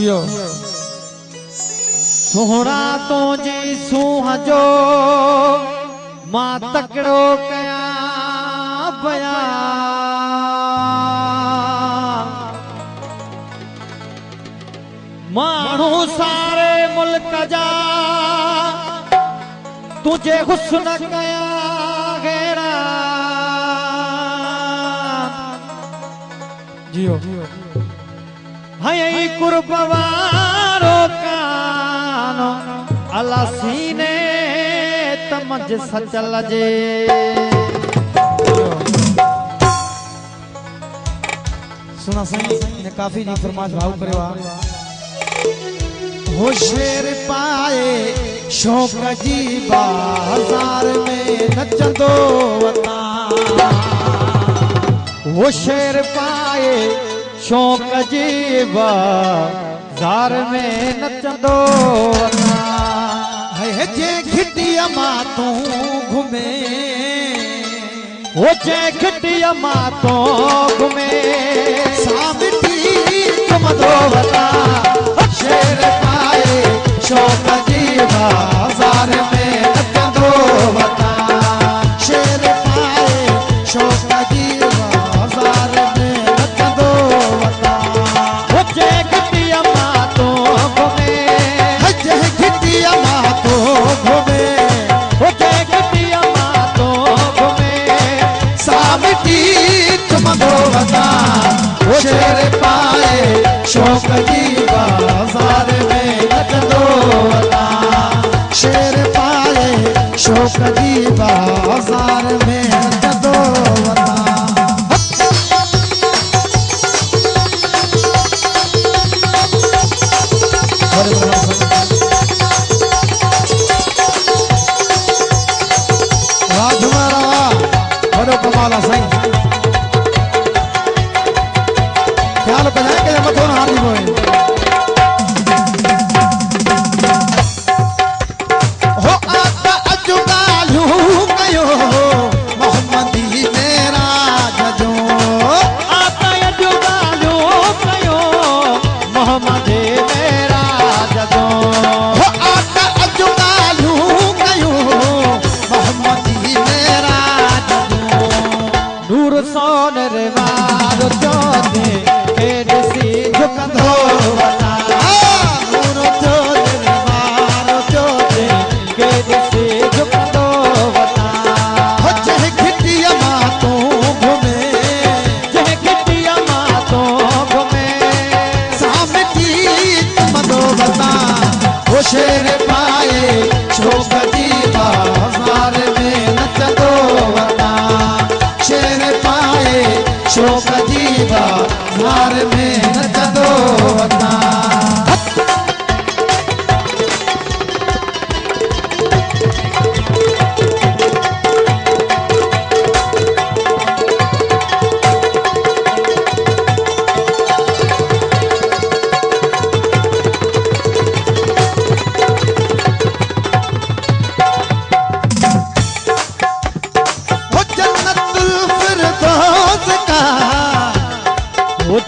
जियो सोहरा तो जी सूह जो मां तकड़ो कया बया मानू सारे मुल्क जा तुझे हुस्न कया घेरा जियो हई कुर्बवारो कानो अला सीने तमज सचल जे सुना सही ने काफी जी फरमाइश भाव करवा हो शेर पाए शौक जी बाजार में नचंदो वता वो शेर पाए शौक जी बाजार में नचंदो वता है जे खिटिया मां तू घूमे वो जे खिटिया मां तो घूमे सामिटी तुम दो वता शेर पाए शौक जी बाजार में नचंदो वता शेर पाए शौक जी बाजार में नचंदो वता वो जे खिटिया मां तो घूमे जे खिटिया मां तो घूमे वो जे खिटिया मां तो घूमे सामिटी तुम दो वता वो शेर पाए शौक जी बाजार में नचंदो वता शेर पाए शौक जी बाजार में नचंदो वता राजमारा बड़ो कमाल सही ख्याल बजाए के मत हार दी बोए शेर पाए शौक जी बाजार में नचंदो वता शेर पाए शौक जी बाजार में नचंदो वता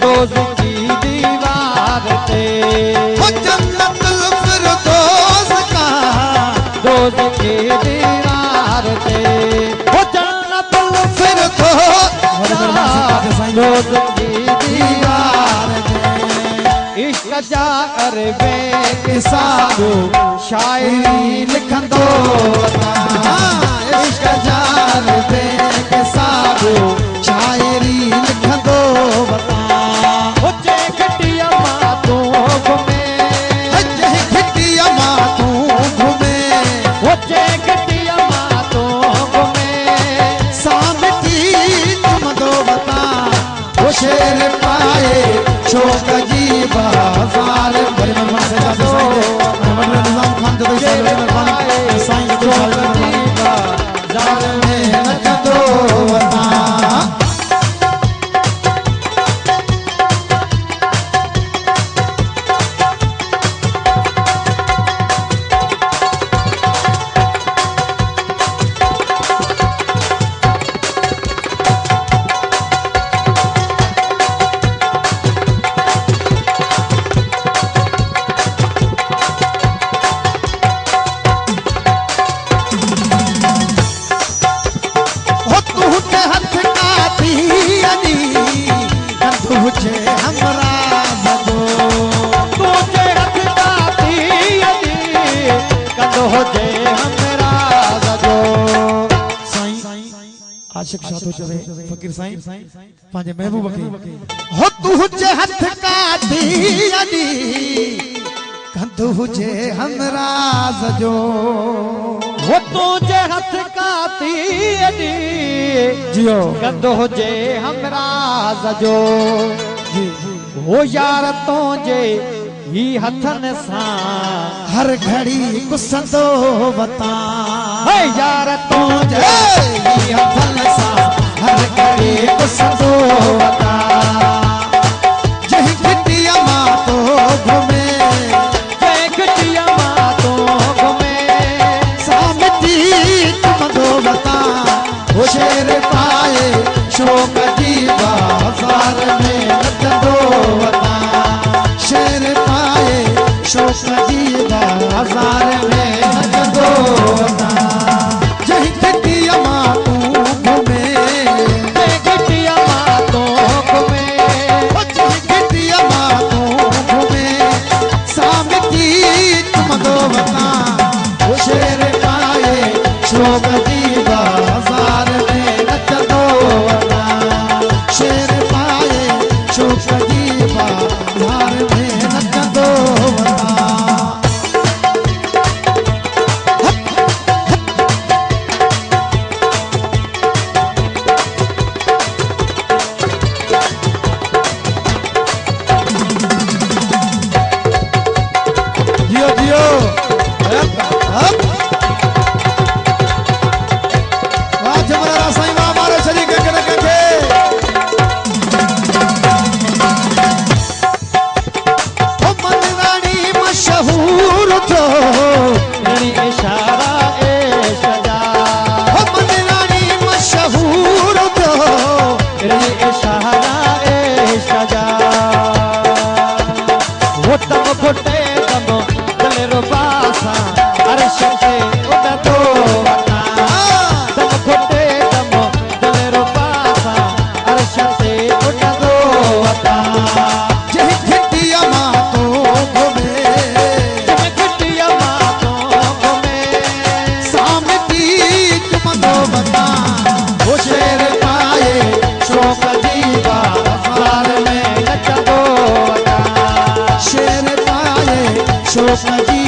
दोज़ की दीवार पे हो जन्नतुल फिरदौस का दोज़ की दीवार पे हो जन्नतुल फिरदौस दोज़ की दीवार पे इश्क जा अरबे के साधु शायरी लिखंदो वता इश्क जा अरबे के साधु शायरी लिखंदो वता शेर पाए शौक जी बाजार में नचंदो वता आशिक शादो चवे फकीर साईं पांजे महबूब के हो तुझे हथ का दियानी कंधु हुजे हमराज जो हो तुझे हथ का दियानी जियो कंधु हुजे हमराज जो जी हो यार तुझे ही हथन सा हर घड़ी गुस्सो बता है यार तुझे ही हथन सा हर घड़ी गुस्सो बता जही खटिया मां तो घूमे जय खटिया मां तो घूमे सामती तुम दो बता वो शेर पाए शोक की बाजार में नचदो बता शेर पाए शोक की बाजार में नचदो बता जही खटिया मां तू घूमे जय खटिया मां तो घूमे जही खटिया मां तू घूमे सामती तुम दो बता वो शेर पाए शोक की बाजार में नचदो बता शेर पाए शोक की बाजार में नचदो बता जियो जियो अब आज हमारा साईं मां हमारे शरीर के ओ मन रानी मशहूर थो णी इशारा ए सजा ओ मन रानी मशहूर थो णी इशारा ए सजा वो तम घुटे तम दलेरो बासा अर्श से उड़ा तो वता तम घुटे तम दलेरो बासा अर्श से उड़ा तो वता जही खटिया मां तो घूमे जय खटिया मां तो घूमे सामती तुम दो बता वो शेर पाए शोक की बाजार में नचदो वता शेर पाए शोक की